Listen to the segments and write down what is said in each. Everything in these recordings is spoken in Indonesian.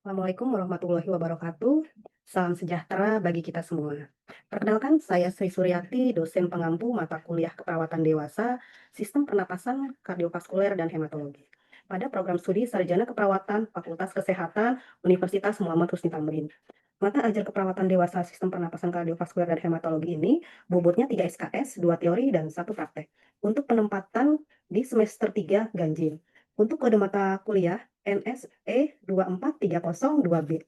Assalamualaikum warahmatullahi wabarakatuh. Salam sejahtera bagi kita semua. Perkenalkan, saya Sri Suryati, dosen pengampu mata kuliah keperawatan dewasa, sistem pernapasan kardiovaskuler dan hematologi. Pada program studi Sarjana Keperawatan Fakultas Kesehatan Universitas Muhammad Husni Tamrin. Mata ajar keperawatan dewasa sistem pernapasan kardiovaskuler dan hematologi ini bobotnya 3 SKS, 2 teori, dan 1 praktek. Untuk penempatan di semester 3 ganjil. Untuk kode mata kuliah NSE 24302B.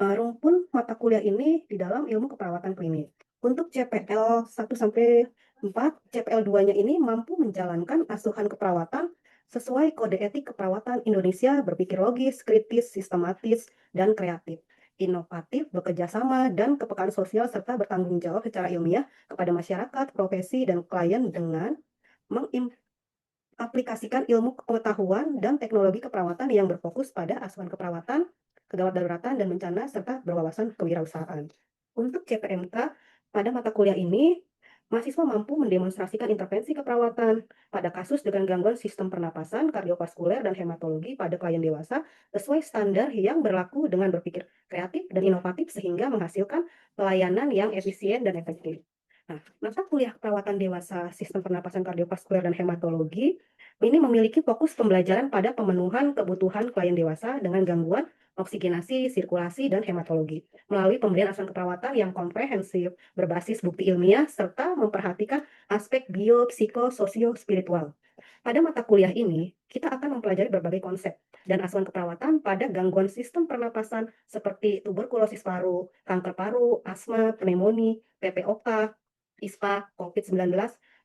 Rumpun mata kuliah ini di dalam ilmu keperawatan klinis. Untuk CPL 1 sampai 4, CPL 2-nya ini mampu menjalankan asuhan keperawatan sesuai kode etik keperawatan Indonesia berpikir logis, kritis, sistematis, dan kreatif, inovatif, bekerja sama, dan kepekaan sosial serta bertanggung jawab secara ilmiah kepada masyarakat, profesi, dan klien dengan aplikasikan ilmu pengetahuan dan teknologi keperawatan yang berfokus pada asuhan keperawatan, kegawat daruratan dan bencana, serta berwawasan kewirausahaan. Untuk CPMK, pada mata kuliah ini, mahasiswa mampu mendemonstrasikan intervensi keperawatan pada kasus dengan gangguan sistem pernapasan, kardiovaskuler, dan hematologi pada klien dewasa sesuai standar yang berlaku dengan berpikir kreatif dan inovatif sehingga menghasilkan pelayanan yang efisien dan efektif. Nah, mata kuliah keperawatan dewasa sistem pernapasan kardiovaskuler dan hematologi ini memiliki fokus pembelajaran pada pemenuhan kebutuhan klien dewasa dengan gangguan oksigenasi, sirkulasi, dan hematologi melalui pemberian asuhan keperawatan yang komprehensif, berbasis bukti ilmiah, serta memperhatikan aspek bio, psiko, sosio, spiritual. Pada mata kuliah ini, kita akan mempelajari berbagai konsep dan asuhan keperawatan pada gangguan sistem pernapasan seperti tuberkulosis paru, kanker paru, asma, pneumonia, PPOK, ISPA, COVID-19.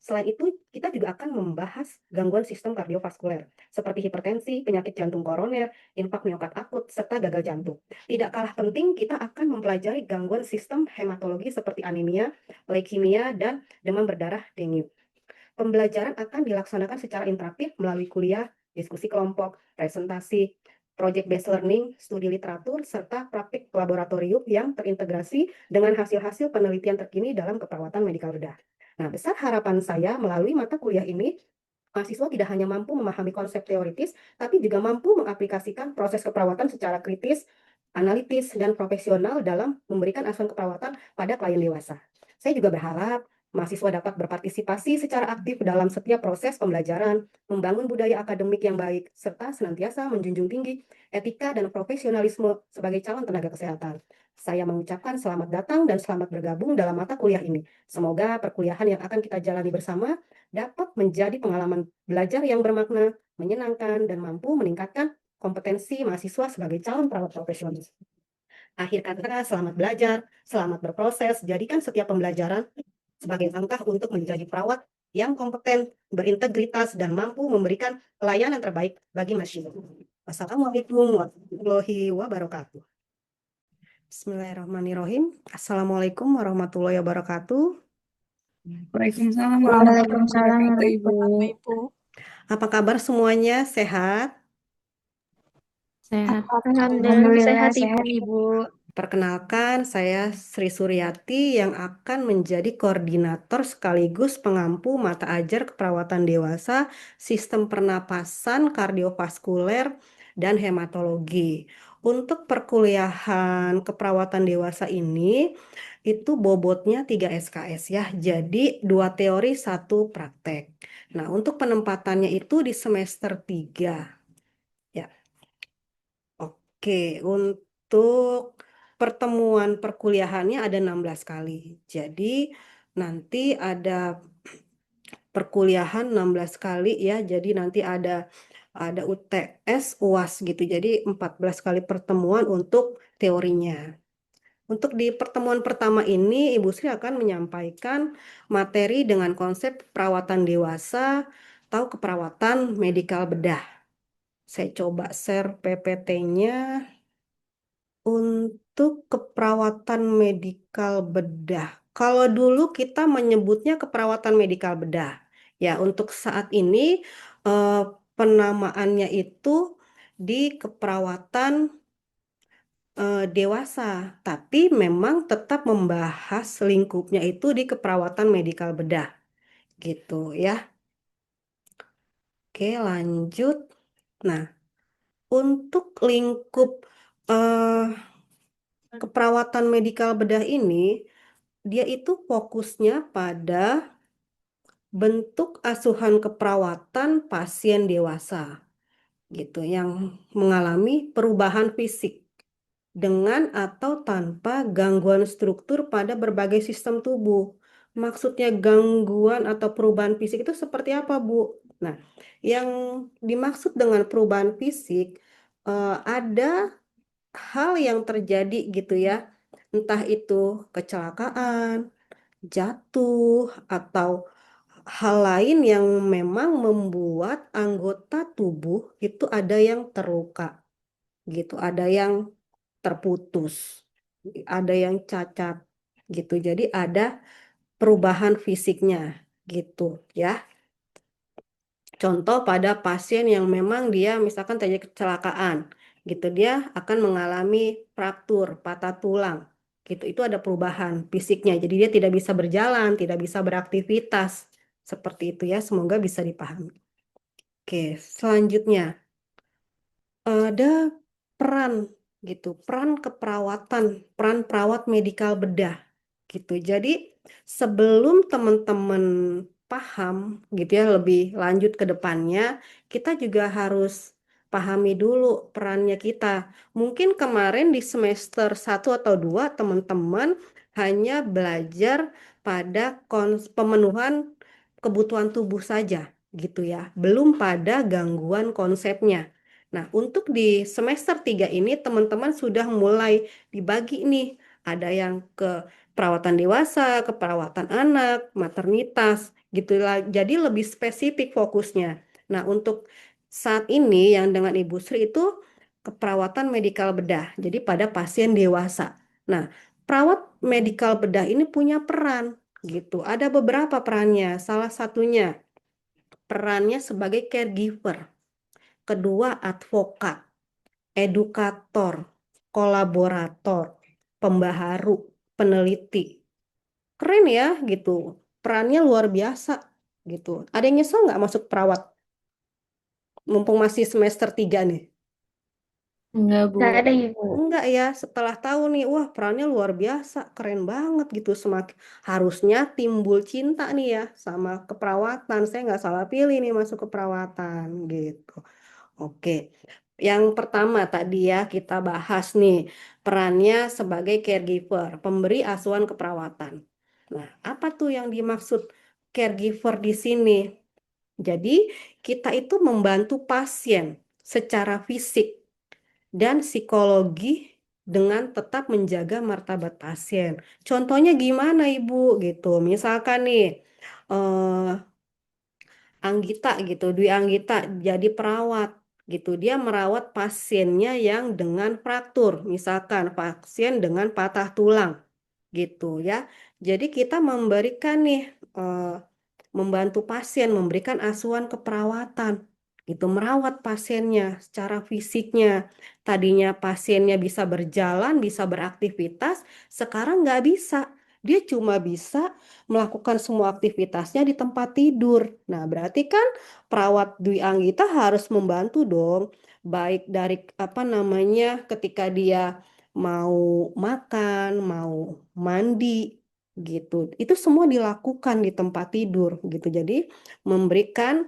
Selain itu, kita juga akan membahas gangguan sistem kardiovaskuler, seperti hipertensi, penyakit jantung koroner, infak miokard akut, serta gagal jantung. Tidak kalah penting, kita akan mempelajari gangguan sistem hematologi seperti anemia, leukemia, dan demam berdarah dengue. Pembelajaran akan dilaksanakan secara interaktif melalui kuliah, diskusi kelompok, presentasi, project-based learning, studi literatur, serta praktik laboratorium yang terintegrasi dengan hasil-hasil penelitian terkini dalam keperawatan medikal bedah. Nah, besar harapan saya melalui mata kuliah ini, mahasiswa tidak hanya mampu memahami konsep teoritis, tapi juga mampu mengaplikasikan proses keperawatan secara kritis, analitis, dan profesional dalam memberikan asuhan keperawatan pada klien dewasa. Saya juga berharap mahasiswa dapat berpartisipasi secara aktif dalam setiap proses pembelajaran, membangun budaya akademik yang baik, serta senantiasa menjunjung tinggi etika dan profesionalisme sebagai calon tenaga kesehatan. Saya mengucapkan selamat datang dan selamat bergabung dalam mata kuliah ini. Semoga perkuliahan yang akan kita jalani bersama dapat menjadi pengalaman belajar yang bermakna, menyenangkan, dan mampu meningkatkan kompetensi mahasiswa sebagai calon perawat profesional. Akhir kata, selamat belajar, selamat berproses, jadikan setiap pembelajaran sebagai langkah untuk menjadi perawat yang kompeten, berintegritas, dan mampu memberikan pelayanan terbaik bagi masyarakat. Wassalamualaikum warahmatullahi wabarakatuh. Bismillahirrahmanirrahim. Assalamualaikum warahmatullahi wabarakatuh. Waalaikumsalam warahmatullahi Waalaikumsalam wabarakatuh, Ibu. warahmatullahi wabarakatuh. Apa kabar semuanya? Sehat? Sehat. Alhamdulillah Alhamdulillah sehat, sehat, Ibu. Ibu. Perkenalkan, saya Sri Suryati yang akan menjadi koordinator sekaligus pengampu mata ajar keperawatan dewasa, sistem pernapasan, kardiovaskuler, dan hematologi. Untuk perkuliahan keperawatan dewasa ini, itu bobotnya 3 SKS ya, jadi 2 teori, 1 praktek. Nah, untuk penempatannya itu di semester 3. Ya, oke. Untuk pertemuan perkuliahannya ada 16 kali. Jadi nanti ada perkuliahan 16 kali ya. Jadi nanti ada UTS, UAS gitu. Jadi 14 kali pertemuan untuk teorinya. Untuk di pertemuan pertama ini, Ibu Sri akan menyampaikan materi dengan konsep perawatan dewasa atau keperawatan medikal bedah. Saya coba share PPT-nya. Untuk keperawatan medikal bedah. Kalau dulu kita menyebutnya keperawatan medikal bedah. Ya, untuk saat ini penamaannya itu di keperawatan dewasa, tapi memang tetap membahas lingkupnya itu di keperawatan medikal bedah. Gitu ya. Oke, lanjut. Nah, untuk lingkup eh, keperawatan medikal bedah ini dia itu fokusnya pada bentuk asuhan keperawatan pasien dewasa gitu yang mengalami perubahan fisik dengan atau tanpa gangguan struktur pada berbagai sistem tubuh. Maksudnya gangguan atau perubahan fisik itu seperti apa, Bu? Nah, yang dimaksud dengan perubahan fisik ada hal yang terjadi gitu ya. Entah itu kecelakaan, jatuh, atau hal lain yang memang membuat anggota tubuh itu ada yang terluka gitu, ada yang terputus, ada yang cacat gitu. Jadi ada perubahan fisiknya gitu ya. Contoh pada pasien yang memang dia misalkan terjadi kecelakaan gitu, dia akan mengalami fraktur, patah tulang gitu. Itu ada perubahan fisiknya. Jadi dia tidak bisa berjalan, tidak bisa beraktivitas. Seperti itu ya, semoga bisa dipahami. Oke, selanjutnya ada peran gitu, peran keperawatan, peran perawat medikal bedah gitu. Jadi sebelum teman-teman paham gitu ya lebih lanjut ke depannya, kita juga harus pahami dulu perannya kita. Mungkin kemarin di semester 1 atau 2 teman-teman hanya belajar pada pemenuhan kebutuhan tubuh saja gitu ya, belum pada gangguan konsepnya. Nah, untuk di semester 3 ini teman-teman sudah mulai dibagi nih, ada yang ke perawatan dewasa, keperawatan anak, maternitas, gitu lah. Jadi lebih spesifik fokusnya. Nah, untuk saat ini yang dengan Ibu Sri itu keperawatan medikal bedah, jadi pada pasien dewasa. Nah, perawat medikal bedah ini punya peran, gitu. Ada beberapa perannya. Salah satunya perannya sebagai caregiver, kedua advokat, edukator, kolaborator, pembaharu, peneliti. Keren ya gitu. Perannya luar biasa gitu. Ada yang nyesel nggak masuk perawat? Mumpung masih semester 3 nih. Enggak, Bu. Nggak ada Ibu. Enggak ya, setelah tahu nih, wah perannya luar biasa, keren banget gitu. Semakin harusnya timbul cinta nih ya sama keperawatan. Saya nggak salah pilih nih masuk keperawatan gitu. Oke, yang pertama tadi ya kita bahas nih perannya sebagai caregiver, pemberi asuhan keperawatan. Nah, apa tuh yang dimaksud caregiver di sini? Jadi, kita itu membantu pasien secara fisik dan psikologi dengan tetap menjaga martabat pasien. Contohnya gimana, Ibu? Gitu. Misalkan nih, eh, Anggita gitu, Dwi Anggita jadi perawat gitu. Dia merawat pasiennya yang dengan fraktur, misalkan pasien dengan patah tulang gitu ya. Jadi kita memberikan nih membantu pasien, memberikan asuhan keperawatan gitu, merawat pasiennya secara fisiknya. Tadinya pasiennya bisa berjalan, bisa beraktivitas, sekarang nggak bisa. Dia cuma bisa melakukan semua aktivitasnya di tempat tidur. Nah, berarti kan perawat Dwi Anggita harus membantu dong, baik dari apa namanya ketika dia mau makan, mau mandi gitu. Itu semua dilakukan di tempat tidur gitu. Jadi memberikan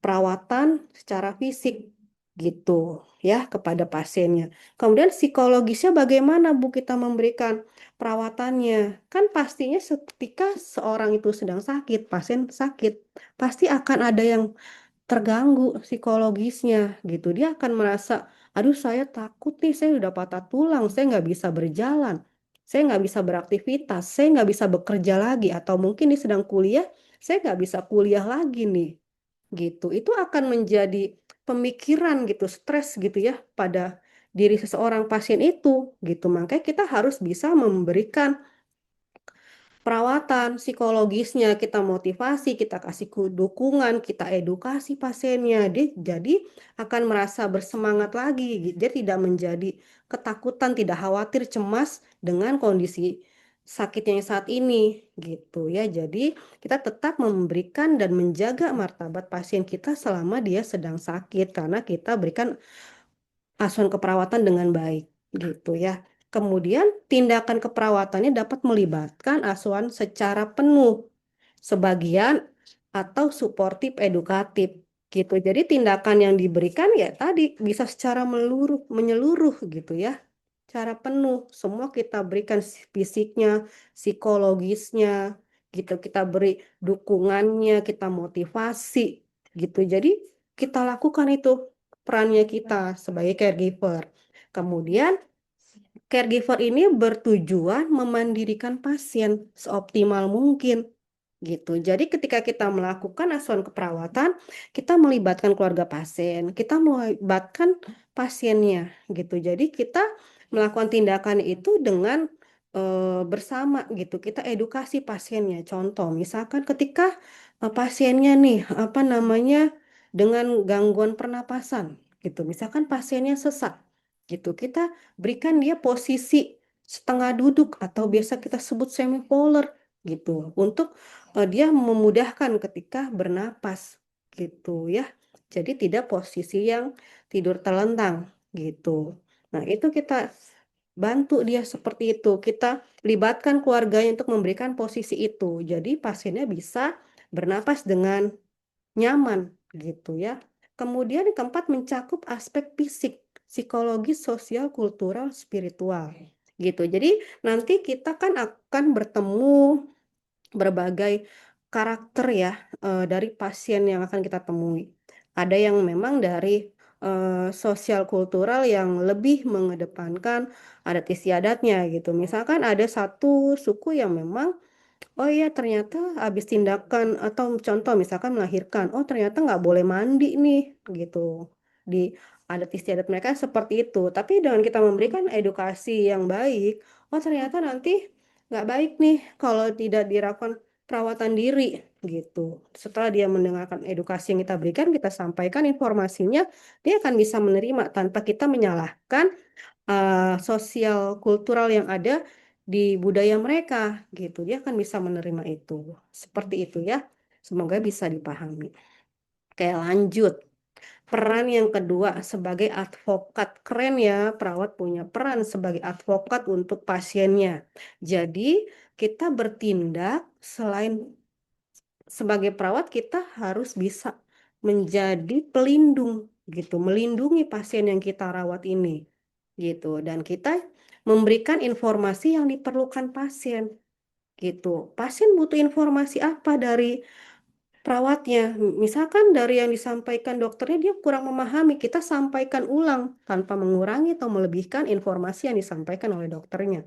perawatan secara fisik gitu ya kepada pasiennya. Kemudian psikologisnya bagaimana Bu kita memberikan perawatannya? Kan pastinya ketika seorang itu sedang sakit, pasien sakit, pasti akan ada yang terganggu psikologisnya gitu. Dia akan merasa, aduh saya takut nih, saya udah patah tulang, saya nggak bisa berjalan, saya nggak bisa beraktivitas, saya nggak bisa bekerja lagi, atau mungkin dia sedang kuliah, saya nggak bisa kuliah lagi nih, gitu. Itu akan menjadi pemikiran gitu, stres gitu ya pada diri seseorang pasien itu, gitu. Makanya kita harus bisa memberikan perawatan psikologisnya, kita motivasi, kita kasih dukungan, kita edukasi pasiennya. Dia jadi akan merasa bersemangat lagi. Dia tidak menjadi ketakutan, tidak khawatir, cemas dengan kondisi sakitnya yang saat ini gitu ya. Jadi kita tetap memberikan dan menjaga martabat pasien kita selama dia sedang sakit karena kita berikan asuhan keperawatan dengan baik gitu ya. Kemudian tindakan keperawatannya dapat melibatkan asuhan secara penuh, sebagian atau suportif edukatif gitu. Jadi tindakan yang diberikan ya tadi bisa secara menyeluruh gitu ya. Cara penuh, semua kita berikan fisiknya, psikologisnya, gitu. Kita beri dukungannya, kita motivasi gitu. Jadi kita lakukan itu perannya kita sebagai caregiver. Kemudian caregiver ini bertujuan memandirikan pasien seoptimal mungkin gitu. Jadi ketika kita melakukan asuhan keperawatan, kita melibatkan keluarga pasien, kita melibatkan pasiennya gitu. Jadi kita melakukan tindakan itu dengan bersama gitu. Kita edukasi pasiennya. Contoh, misalkan ketika pasiennya nih apa namanya dengan gangguan pernapasan gitu. Misalkan pasiennya sesak gitu. Kita berikan dia posisi setengah duduk atau biasa kita sebut semipolar gitu untuk dia memudahkan ketika bernapas gitu ya. Jadi tidak posisi yang tidur telentang gitu. Nah, itu kita bantu dia seperti itu. Kita libatkan keluarganya untuk memberikan posisi itu. Jadi pasiennya bisa bernapas dengan nyaman gitu ya. Kemudian yang keempat mencakup aspek fisik, psikologis, sosial, kultural, spiritual gitu. Jadi nanti kita kan akan bertemu berbagai karakter ya dari pasien yang akan kita temui. Ada yang memang dari sosial kultural yang lebih mengedepankan adat istiadatnya gitu. Misalkan ada satu suku yang memang oh iya ternyata habis tindakan atau contoh misalkan melahirkan, oh ternyata nggak boleh mandi nih gitu. Di adat istiadat mereka seperti itu. Tapi dengan kita memberikan edukasi yang baik, oh ternyata nanti nggak baik nih kalau tidak dilakukan perawatan diri gitu. Setelah dia mendengarkan edukasi yang kita berikan, kita sampaikan informasinya, dia akan bisa menerima tanpa kita menyalahkan sosial kultural yang ada di budaya mereka gitu. Dia akan bisa menerima itu. Seperti itu ya. Semoga bisa dipahami. Oke, lanjut. Peran yang kedua sebagai advokat. Keren ya, perawat punya peran sebagai advokat untuk pasiennya. Jadi, kita bertindak selain sebagai perawat kita harus bisa menjadi pelindung gitu, melindungi pasien yang kita rawat ini gitu dan kita memberikan informasi yang diperlukan pasien gitu. Pasien butuh informasi apa dari perawatnya? Misalkan dari yang disampaikan dokternya dia kurang memahami, kita sampaikan ulang tanpa mengurangi atau melebihkan informasi yang disampaikan oleh dokternya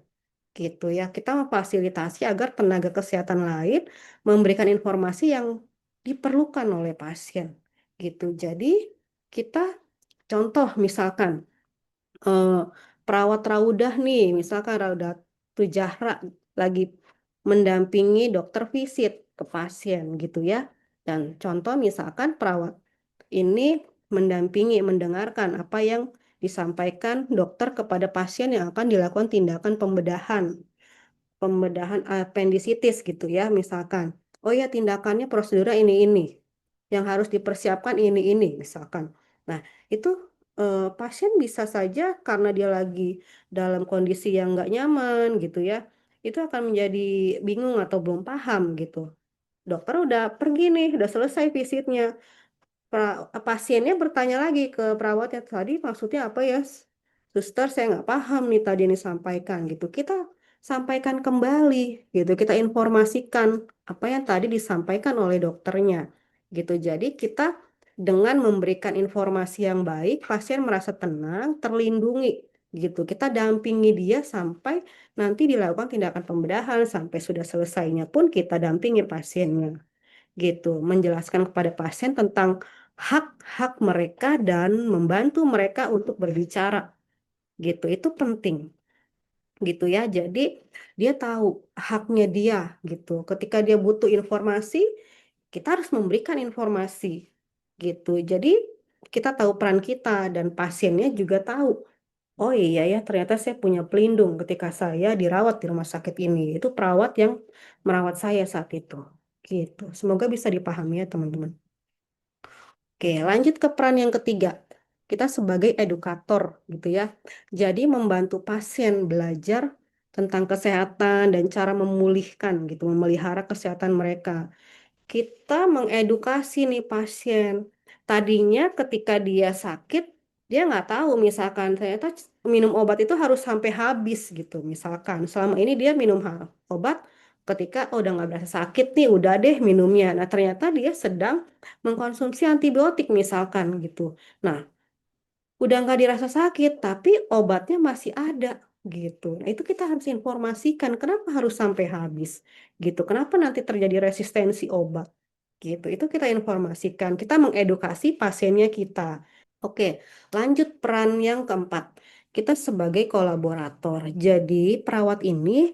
gitu ya. Kita memfasilitasi agar tenaga kesehatan lain memberikan informasi yang diperlukan oleh pasien gitu. Jadi kita contoh misalkan eh, perawat Raudah nih, misalkan Raudah Tujahra lagi mendampingi dokter visit ke pasien gitu ya. Dan contoh misalkan perawat ini mendampingi, mendengarkan apa yang disampaikan dokter kepada pasien yang akan dilakukan tindakan pembedahan appendicitis gitu ya misalkan. Oh ya tindakannya prosedurnya ini yang harus dipersiapkan ini misalkan. Nah itu pasien bisa saja karena dia lagi dalam kondisi yang nggak nyaman gitu ya, itu akan menjadi bingung atau belum paham gitu. Dokter udah pergi nih, udah selesai visitnya. Pasiennya bertanya lagi ke perawatnya tadi maksudnya apa ya suster saya nggak paham nih tadi yang disampaikan gitu kita sampaikan kembali gitu kita informasikan apa yang tadi disampaikan oleh dokternya gitu jadi kita dengan memberikan informasi yang baik pasien merasa tenang terlindungi gitu kita dampingi dia sampai nanti dilakukan tindakan pembedahan sampai sudah selesainya pun kita dampingi pasiennya gitu, menjelaskan kepada pasien tentang hak-hak mereka dan membantu mereka untuk berbicara gitu. Itu penting gitu ya. Jadi dia tahu haknya dia gitu. Ketika dia butuh informasi, kita harus memberikan informasi gitu. Jadi kita tahu peran kita dan pasiennya juga tahu. Oh iya ya, ternyata saya punya pelindung ketika saya dirawat di rumah sakit ini. Itu perawat yang merawat saya saat itu. Gitu. Semoga bisa dipahami ya teman-teman. Oke, lanjut ke peran yang ketiga. kita sebagai edukator gitu ya. Jadi membantu pasien belajar tentang kesehatan dan cara memulihkan gitu, memelihara kesehatan mereka. Kita mengedukasi nih pasien. Tadinya ketika dia sakit, dia nggak tahu misalkan ternyata minum obat itu harus sampai habis gitu. Misalkan selama ini dia minum obat ketika udah nggak berasa sakit nih, udah deh minumnya. Nah ternyata dia sedang mengkonsumsi antibiotik misalkan gitu. Nah udah nggak dirasa sakit, tapi obatnya masih ada gitu. Nah itu kita harus informasikan kenapa harus sampai habis gitu. Kenapa nanti terjadi resistensi obat gitu. Itu kita informasikan, kita mengedukasi pasiennya kita. Oke, lanjut peran yang keempat. Kita sebagai kolaborator. Jadi perawat ini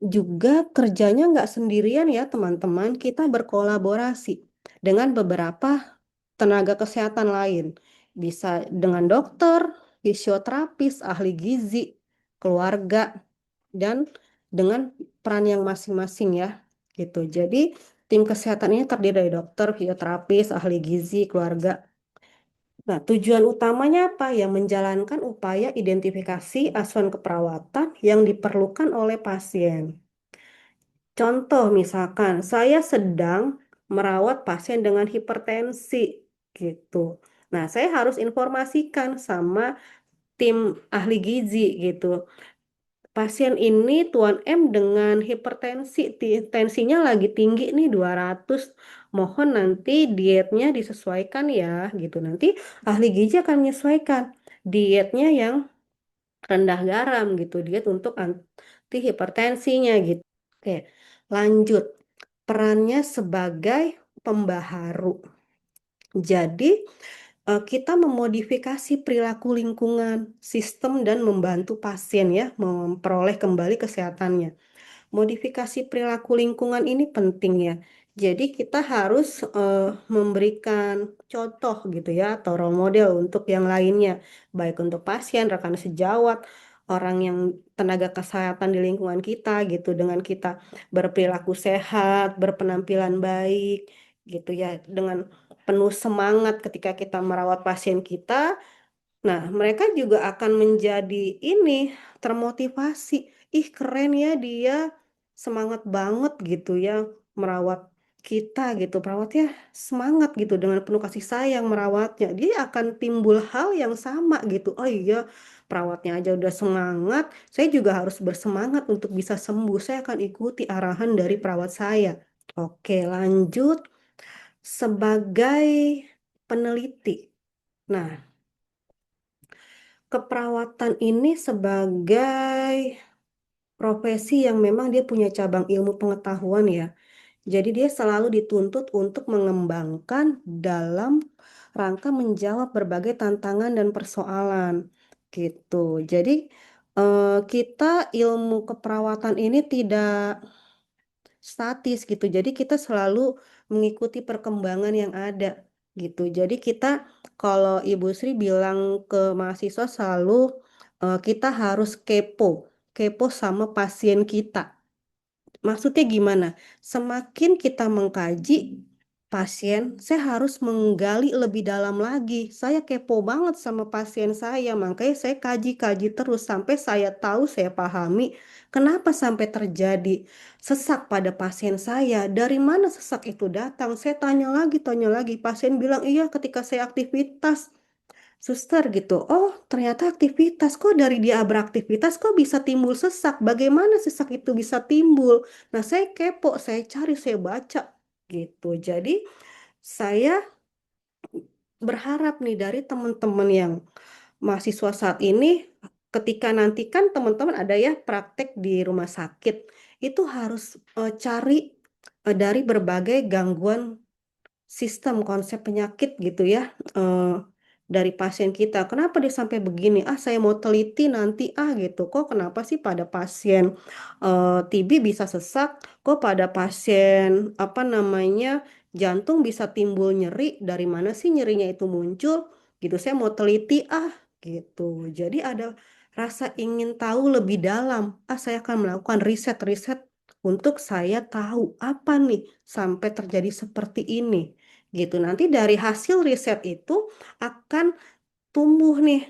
juga kerjanya nggak sendirian ya teman-teman. Kita berkolaborasi dengan beberapa tenaga kesehatan lain. Bisa dengan dokter, fisioterapis, ahli gizi, keluarga, dan dengan peran yang masing-masing ya. Gitu. Jadi tim kesehatan ini terdiri dari dokter, fisioterapis, ahli gizi, keluarga. Nah, tujuan utamanya apa? Yang menjalankan upaya identifikasi asuhan keperawatan yang diperlukan oleh pasien. Contoh misalkan, saya sedang merawat pasien dengan hipertensi gitu. Nah, saya harus informasikan sama tim ahli gizi gitu. Pasien ini Tuan M dengan hipertensi, tensinya lagi tinggi nih 200. Mohon nanti dietnya disesuaikan ya gitu. Nanti ahli gizi akan menyesuaikan dietnya yang rendah garam gitu, diet untuk anti hipertensinya gitu. Oke, lanjut. Perannya sebagai pembaharu. Jadi, kita memodifikasi perilaku lingkungan, sistem, dan membantu pasien ya memperoleh kembali kesehatannya. Modifikasi perilaku lingkungan ini penting ya. Jadi kita harus memberikan contoh gitu ya atau role model untuk yang lainnya, baik untuk pasien, rekan sejawat, orang yang tenaga kesehatan di lingkungan kita gitu dengan kita berperilaku sehat, berpenampilan baik gitu ya, dengan penuh semangat ketika kita merawat pasien kita. Nah, mereka juga akan menjadi ini termotivasi. Ih, keren ya dia semangat banget gitu ya merawat kita gitu. Perawatnya semangat gitu dengan penuh kasih sayang merawatnya. Dia akan timbul hal yang sama gitu. Oh iya, perawatnya aja udah semangat, saya juga harus bersemangat untuk bisa sembuh. Saya akan ikuti arahan dari perawat saya. Oke, lanjut sebagai peneliti. Nah, keperawatan ini sebagai profesi yang memang dia punya cabang ilmu pengetahuan ya. Jadi dia selalu dituntut untuk mengembangkan dalam rangka menjawab berbagai tantangan dan persoalan gitu. Jadi kita ilmu keperawatan ini tidak statis gitu. Jadi kita selalu mengikuti perkembangan yang ada gitu. Jadi kita kalau Ibu Sri bilang ke mahasiswa selalu kita harus kepo sama pasien kita. Maksudnya gimana? Semakin kita mengkaji pasien, saya harus menggali lebih dalam lagi. Saya kepo banget sama pasien saya, makanya saya kaji-kaji terus sampai saya tahu, saya pahami kenapa sampai terjadi sesak pada pasien saya. Dari mana sesak itu datang? Saya tanya lagi. Pasien bilang, iya ketika saya aktivitas. Suster gitu, oh ternyata aktivitas, kok dari dia beraktivitas kok bisa timbul sesak, bagaimana sesak itu bisa timbul. Nah saya kepo, saya cari, saya baca gitu. Jadi saya berharap nih dari teman-teman yang mahasiswa saat ini, ketika nanti kan teman-teman ada ya praktek di rumah sakit, itu harus cari dari berbagai gangguan sistem konsep penyakit gitu ya, dari pasien kita. Kenapa dia sampai begini? Ah, saya mau teliti nanti gitu. Kok kenapa sih pada pasien TB bisa sesak? Kok pada pasien apa namanya jantung bisa timbul nyeri? Dari mana sih nyerinya itu muncul? Gitu. Saya mau teliti gitu. Jadi ada rasa ingin tahu lebih dalam. Saya akan melakukan riset-riset untuk saya tahu apa nih sampai terjadi seperti ini gitu. Nanti dari hasil riset itu akan tumbuh nih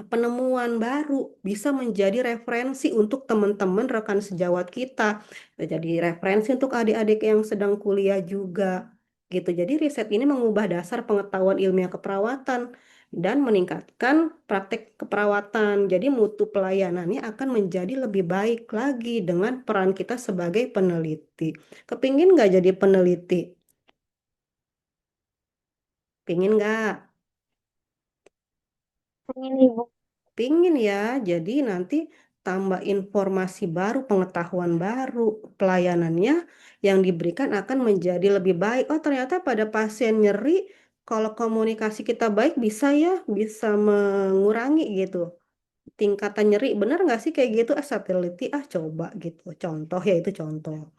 penemuan baru, bisa menjadi referensi untuk teman-teman rekan sejawat kita, jadi referensi untuk adik-adik yang sedang kuliah juga gitu. Jadi riset ini mengubah dasar pengetahuan ilmiah keperawatan dan meningkatkan praktek keperawatan. Jadi mutu pelayanannya akan menjadi lebih baik lagi dengan peran kita sebagai peneliti. Kepingin nggak jadi peneliti? Pingin nggak? Pengen Ibu. Pingin ya, jadi nanti tambah informasi baru, pengetahuan baru, pelayanannya yang diberikan akan menjadi lebih baik. Oh, ternyata pada pasien nyeri, kalau komunikasi kita baik bisa ya, bisa mengurangi gitu. Tingkatan nyeri, benar nggak sih kayak gitu? Saya teliti, coba gitu. Contoh ya itu contoh.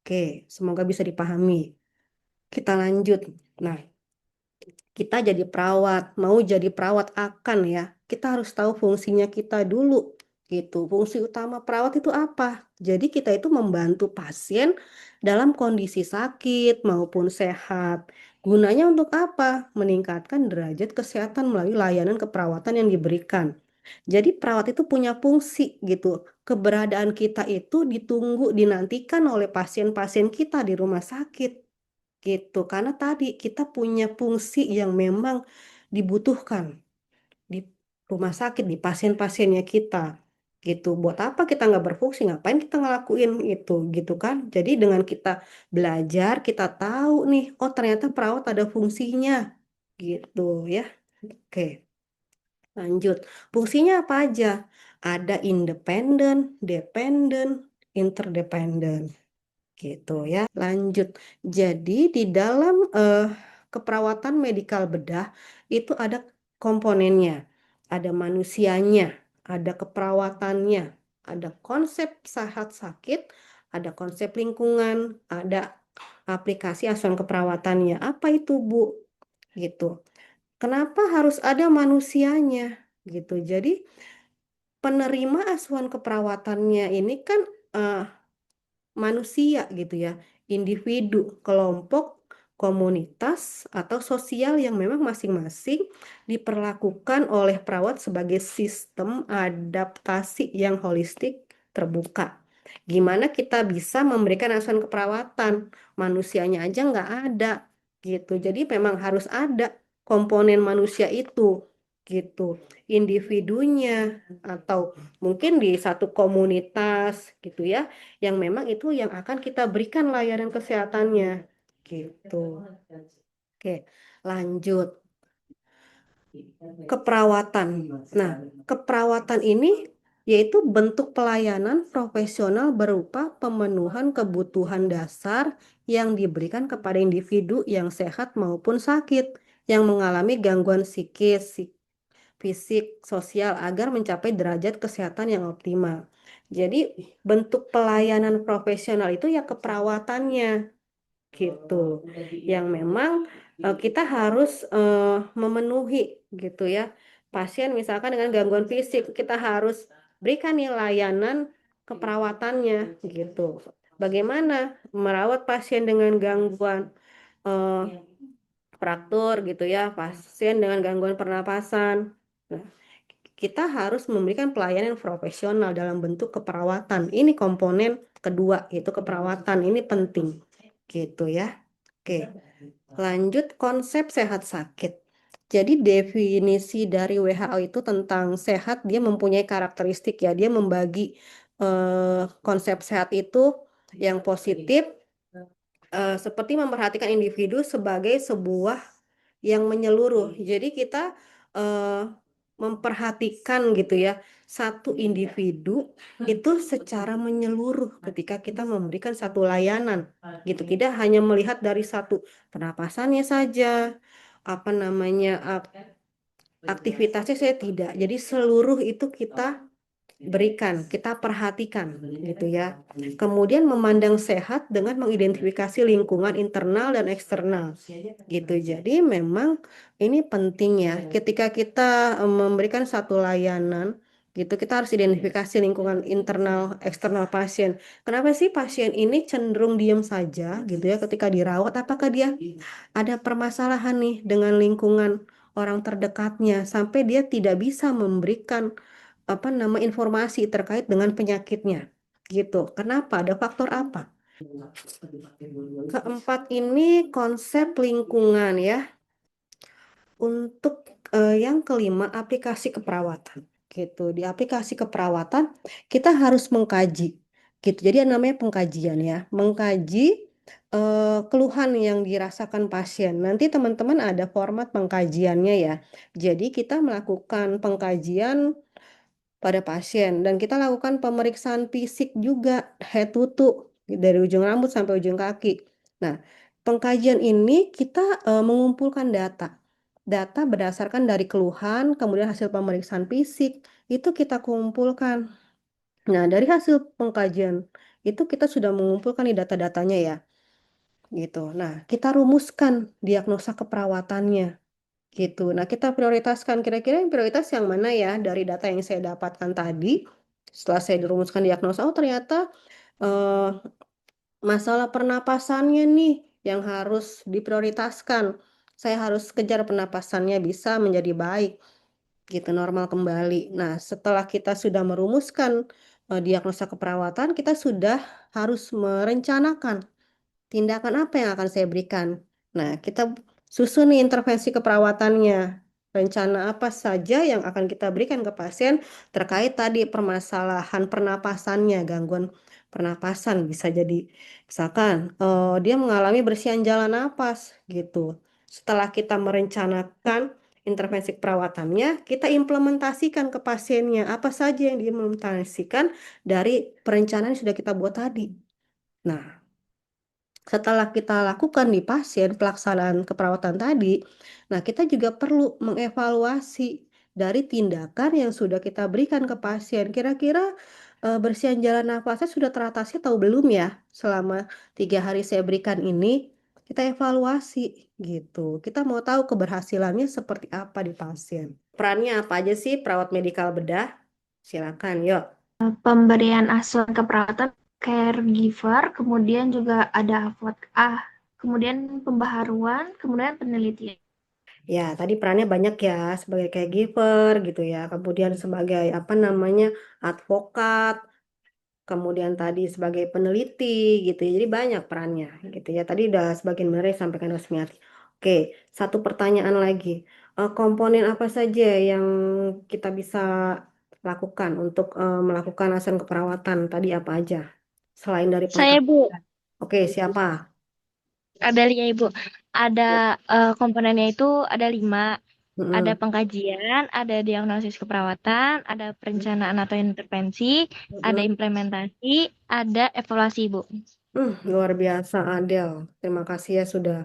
Oke, semoga bisa dipahami. Kita lanjut. Nah, kita jadi perawat, mau jadi perawat akan ya, kita harus tahu fungsinya kita dulu gitu. Fungsi utama perawat itu apa? Jadi kita itu membantu pasien dalam kondisi sakit maupun sehat. Gunanya untuk apa? Meningkatkan derajat kesehatan melalui layanan keperawatan yang diberikan. Jadi perawat itu punya fungsi gitu. Keberadaan kita itu ditunggu, dinantikan oleh pasien-pasien kita di rumah sakit gitu. Karena tadi kita punya fungsi yang memang dibutuhkan di rumah sakit, di pasien-pasiennya kita gitu. Buat apa kita nggak berfungsi? Ngapain kita ngelakuin itu gitu kan? Jadi dengan kita belajar, kita tahu nih, oh ternyata perawat ada fungsinya gitu ya. Oke, lanjut. Fungsinya apa aja? Ada independen, dependen, interdependen gitu ya. Lanjut. Jadi di dalam keperawatan medikal bedah itu ada komponennya, ada manusianya, ada keperawatannya, ada konsep sehat sakit, ada konsep lingkungan, ada aplikasi asuhan keperawatannya. Apa itu, Bu? Gitu. Kenapa harus ada manusianya? Gitu. Jadi penerima asuhan keperawatannya ini kan eh, manusia gitu ya, individu, kelompok, komunitas, atau sosial yang memang masing-masing diperlakukan oleh perawat sebagai sistem adaptasi yang holistik terbuka. Gimana kita bisa memberikan asuhan keperawatan? Manusianya aja nggak ada gitu. Jadi memang harus ada komponen manusia itu gitu. Individunya atau mungkin di satu komunitas gitu ya yang memang itu yang akan kita berikan layanan kesehatannya gitu. Oke, lanjut keperawatan. Nah, keperawatan ini yaitu bentuk pelayanan profesional berupa pemenuhan kebutuhan dasar yang diberikan kepada individu yang sehat maupun sakit yang mengalami gangguan psikis, fisik, sosial agar mencapai derajat kesehatan yang optimal. Jadi bentuk pelayanan profesional itu ya keperawatannya gitu. Yang memang kita harus memenuhi gitu ya. Pasien misalkan dengan gangguan fisik kita harus berikan nih layanan keperawatannya gitu. Bagaimana merawat pasien dengan gangguan eh, fraktur gitu ya, pasien dengan gangguan pernapasan. Nah, kita harus memberikan pelayanan profesional dalam bentuk keperawatan. Ini komponen kedua, yaitu keperawatan. Ini penting, gitu ya. Oke, lanjut konsep sehat sakit. Jadi definisi dari WHO itu tentang sehat, dia mempunyai karakteristik ya, dia membagi konsep sehat itu yang positif seperti memperhatikan individu sebagai sebuah yang menyeluruh. Jadi kita eh, memperhatikan gitu ya satu individu itu secara menyeluruh ketika kita memberikan satu layanan gitu. Tidak hanya melihat dari satu pernapasannya saja, apa namanya aktivitasnya saya tidak. Jadi seluruh itu kita berikan, kita perhatikan gitu ya. Kemudian memandang sehat dengan mengidentifikasi lingkungan internal dan eksternal gitu. Jadi memang ini penting ya. Ketika kita memberikan satu layanan gitu, kita harus identifikasi lingkungan internal, eksternal pasien. Kenapa sih pasien ini cenderung diam saja gitu ya ketika dirawat? Apakah dia ada permasalahan nih dengan lingkungan? orang terdekatnya sampai dia tidak bisa memberikan informasi terkait dengan penyakitnya. Gitu. Kenapa? Ada faktor apa? Keempat ini konsep lingkungan ya. Untuk yang kelima, aplikasi keperawatan. Gitu. Di aplikasi keperawatan kita harus mengkaji. Gitu. Jadi yang namanya pengkajian ya, mengkaji keluhan yang dirasakan pasien. Nanti teman-teman ada format pengkajiannya ya. Jadi kita melakukan pengkajian pada pasien dan kita lakukan pemeriksaan fisik juga head to toe dari ujung rambut sampai ujung kaki. Nah, pengkajian ini kita mengumpulkan data. Data berdasarkan dari keluhan, kemudian hasil pemeriksaan fisik itu kita kumpulkan. Nah, dari hasil pengkajian itu kita sudah mengumpulkan nih data-datanya ya, gitu. Nah, kita rumuskan diagnosa keperawatannya. Gitu. Nah, kita prioritaskan kira-kira yang prioritas yang mana ya dari data yang saya dapatkan tadi. Setelah saya dirumuskan diagnosa, oh ternyata eh, masalah pernapasannya nih yang harus diprioritaskan. Saya harus kejar pernapasannya bisa menjadi baik, gitu, normal kembali. Nah, setelah kita sudah merumuskan diagnosa keperawatan, kita sudah harus merencanakan tindakan apa yang akan saya berikan. Nah, kita susun nih intervensi keperawatannya. Rencana apa saja yang akan kita berikan ke pasien terkait tadi permasalahan pernapasannya, gangguan pernapasan bisa jadi misalkan dia mengalami bersihan jalan napas gitu. Setelah kita merencanakan intervensi keperawatannya, kita implementasikan ke pasiennya apa saja yang diimplementasikan dari perencanaan yang sudah kita buat tadi. Nah, setelah kita lakukan di pasien pelaksanaan keperawatan tadi, nah kita juga perlu mengevaluasi dari tindakan yang sudah kita berikan ke pasien. Kira-kira bersihan jalan nafasnya sudah teratasi atau belum ya selama 3 hari saya berikan ini? Kita evaluasi gitu. Kita mau tahu keberhasilannya seperti apa di pasien. Perannya apa aja sih perawat medikal bedah? Silakan, yuk. Pemberian asuhan keperawatan caregiver, kemudian juga ada kemudian pembaharuan, kemudian penelitian. Ya, tadi perannya banyak ya sebagai caregiver gitu ya. Kemudian sebagai advokat, kemudian tadi sebagai peneliti gitu ya. Jadi banyak perannya gitu ya. Tadi udah sebagian besar disampaikan Rosmiati. Oke, satu pertanyaan lagi. Komponen apa saja yang kita bisa lakukan untuk melakukan asuhan keperawatan? Tadi apa aja? Selain dari Saya, Bu. pengkajian. Oke, siapa? Ada ya, Ibu. Ada komponennya itu ada 5. Ada Mm-mm. pengkajian, ada diagnosis keperawatan, ada perencanaan atau intervensi, ada Mm-mm. implementasi, ada evaluasi, Ibu. Luar biasa, Adel. Terima kasih ya sudah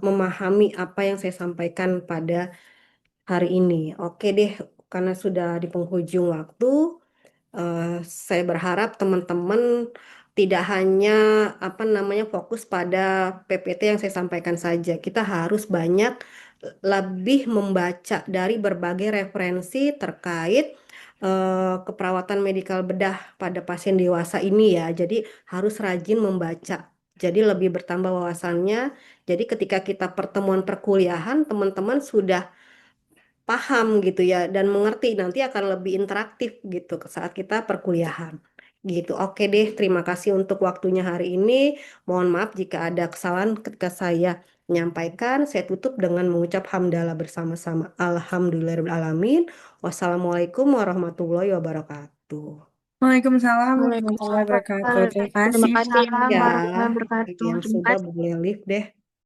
memahami apa yang saya sampaikan pada hari ini. Oke deh, karena sudah di penghujung waktu, eh, saya berharap teman-teman tidak hanya fokus pada PPT yang saya sampaikan saja. Kita harus banyak lebih membaca dari berbagai referensi terkait keperawatan medikal bedah pada pasien dewasa ini ya. Jadi harus rajin membaca. Jadi lebih bertambah wawasannya. Jadi ketika kita pertemuan perkuliahan, teman-teman sudah paham gitu ya dan mengerti nanti akan lebih interaktif gitu saat kita perkuliahan gitu. Oke deh, terima kasih untuk waktunya hari ini. Mohon maaf jika ada kesalahan ketika saya menyampaikan. Saya tutup dengan mengucap hamdalah bersama-sama. Alhamdulillahirobbilalamin. Wassalamualaikum warahmatullahi wabarakatuh. Waalaikumsalam warahmatullahi wabarakatuh. Terima kasih. Terima kasih Ya, warahmatullahi wabarakatuh. yang Terima sudah kasih. boleh live deh.